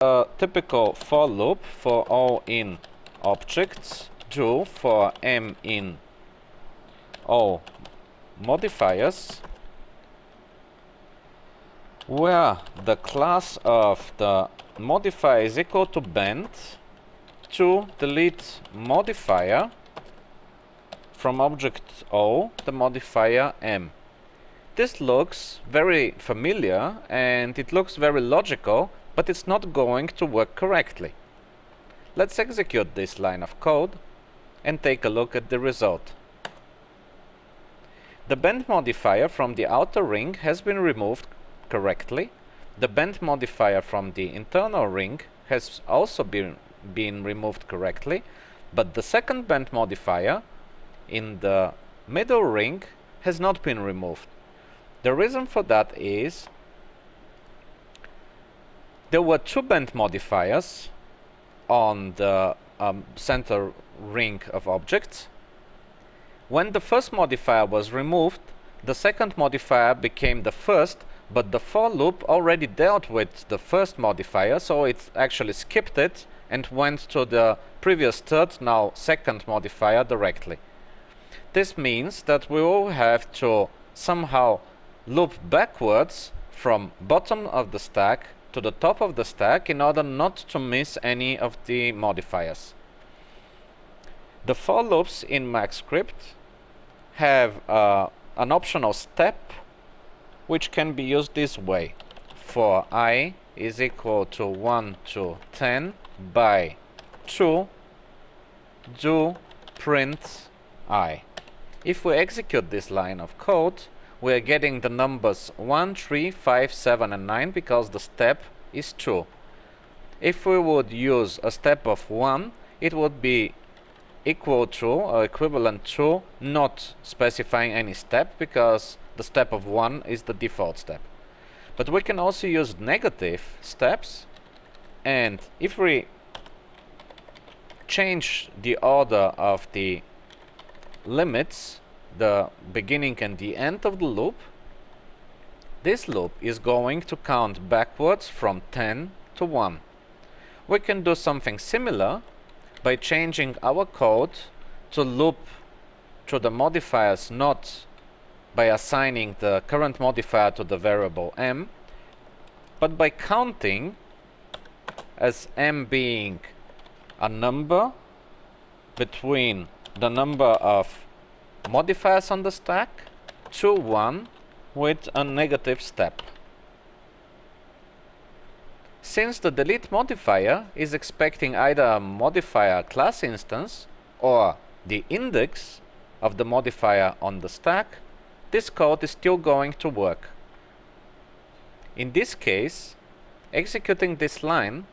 a typical for loop for all in objects do for m in all modifiers, where the class of the modifier is equal to bend to delete modifier from object O, the modifier m. This looks very familiar and it looks very logical, but it's not going to work correctly. Let's execute this line of code and take a look at the result. The bend modifier from the outer ring has been removed correctly. The bend modifier from the internal ring has also been removed correctly, but the second bend modifier in the middle ring has not been removed. The reason for that is there were two bend modifiers on the center ring of objects. When the first modifier was removed, the second modifier became the first, but the for loop already dealt with the first modifier, so it actually skipped it and went to the previous third, now second modifier directly. This means that we will have to somehow loop backwards from bottom of the stack to the top of the stack in order not to miss any of the modifiers. The for loops in MaxScript have an optional step which can be used this way. For I is equal to 1 to 10 by 2 do print I. If we execute this line of code, we are getting the numbers 1, 3, 5, 7 and 9 because the step is 2. If we would use a step of 1, it would be equal to or equivalent to not specifying any step, because the step of 1 is the default step. But we can also use negative steps, and if we change the order of the limits, the beginning and the end of the loop, this loop is going to count backwards from 10 to 1. We can do something similar by changing our code to loop to the modifiers, not by assigning the current modifier to the variable m, but by counting as m being a number between the number of modifiers on the stack to 1 with a negative step. Since the delete modifier is expecting either a modifier class instance or the index of the modifier on the stack, this code is still going to work. In this case, executing this line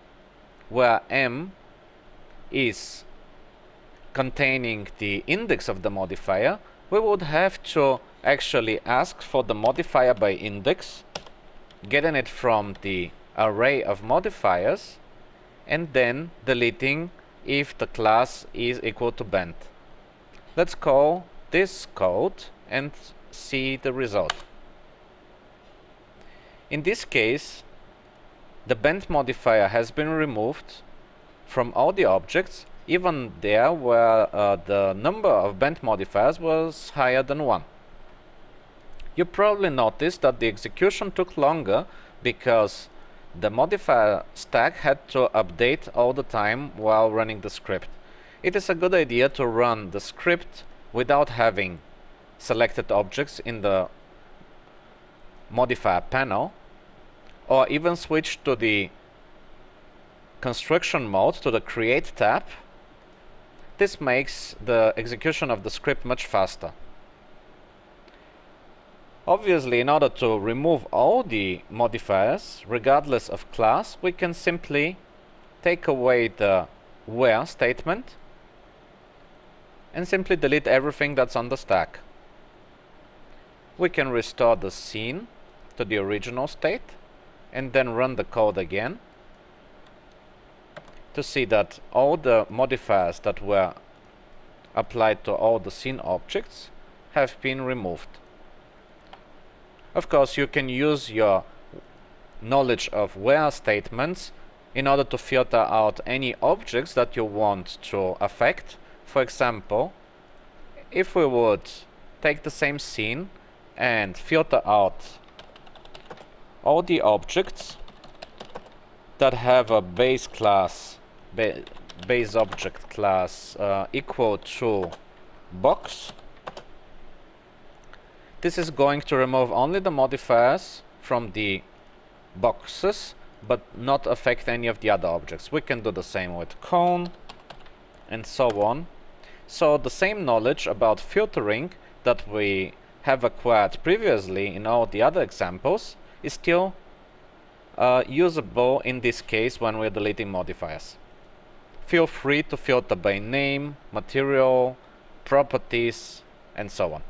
where m is containing the index of the modifier, we would have to actually ask for the modifier by index, getting it from the array of modifiers, and then deleting if the class is equal to bend. Let's call this code and see the result. In this case, the bend modifier has been removed from all the objects, even there where the number of bend modifiers was higher than 1. You probably noticed that the execution took longer because the modifier stack had to update all the time while running the script. It is a good idea to run the script without having selected objects in the modifier panel, or even switch to the construction mode, to the create tab. This makes the execution of the script much faster. Obviously, in order to remove all the modifiers, regardless of class, we can simply take away the where statement and simply delete everything that's on the stack. We can restore the scene to the original state and then run the code again to see that all the modifiers that were applied to all the scene objects have been removed. Of course, you can use your knowledge of where statements in order to filter out any objects that you want to affect. For example, if we would take the same scene and filter out all the objects that have a base class, base object class equal to box, this is going to remove only the modifiers from the boxes, but not affect any of the other objects. We can do the same with cone and so on. So the same knowledge about filtering that we have acquired previously in all the other examples is still usable in this case when we're deleting modifiers. Feel free to filter by name, material, properties, and so on.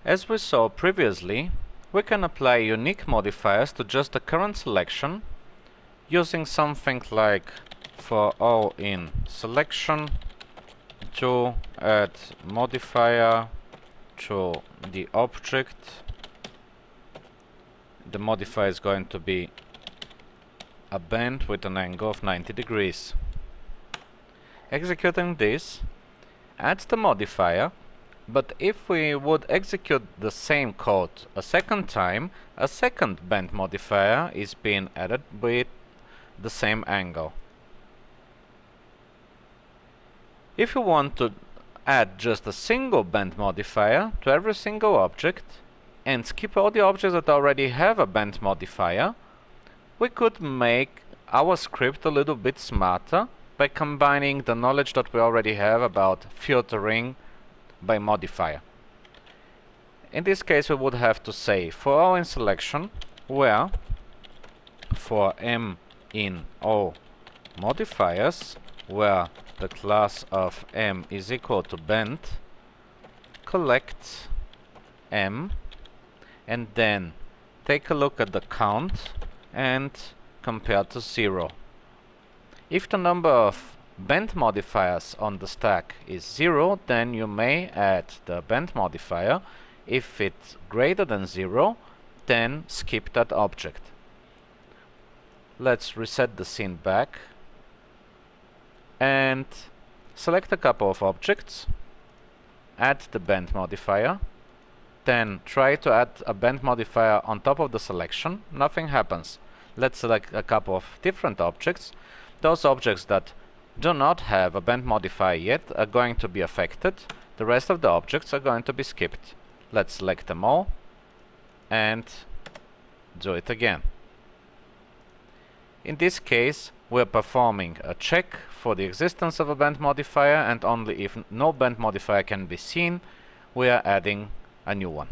As we saw previously, we can apply unique modifiers to just the current selection using something like for all in selection to add modifier to the object. The modifier is going to be a bend with an angle of 90 degrees. Executing this adds the modifier, but if we would execute the same code a second time, a second bend modifier is being added with the same angle. If you want to add just a single bend modifier to every single object and skip all the objects that already have a bend modifier, we could make our script a little bit smarter by combining the knowledge that we already have about filtering by modifier. In this case, we would have to say for all in selection, where for m in all modifiers, where the class of m is equal to bend, collect m and then take a look at the count and compare to 0. If the number of bend modifiers on the stack is 0, then you may add the bend modifier. If it's greater than 0, then skip that object. Let's reset the scene back and select a couple of objects, add the bend modifier, then try to add a bend modifier on top of the selection. Nothing happens. Let's select a couple of different objects. Those objects that do not have a bend modifier yet are going to be affected. The rest of the objects are going to be skipped. Let's select them all and do it again. In this case, we're performing a check for the existence of a bend modifier, and only if no bend modifier can be seen, we are adding a new one.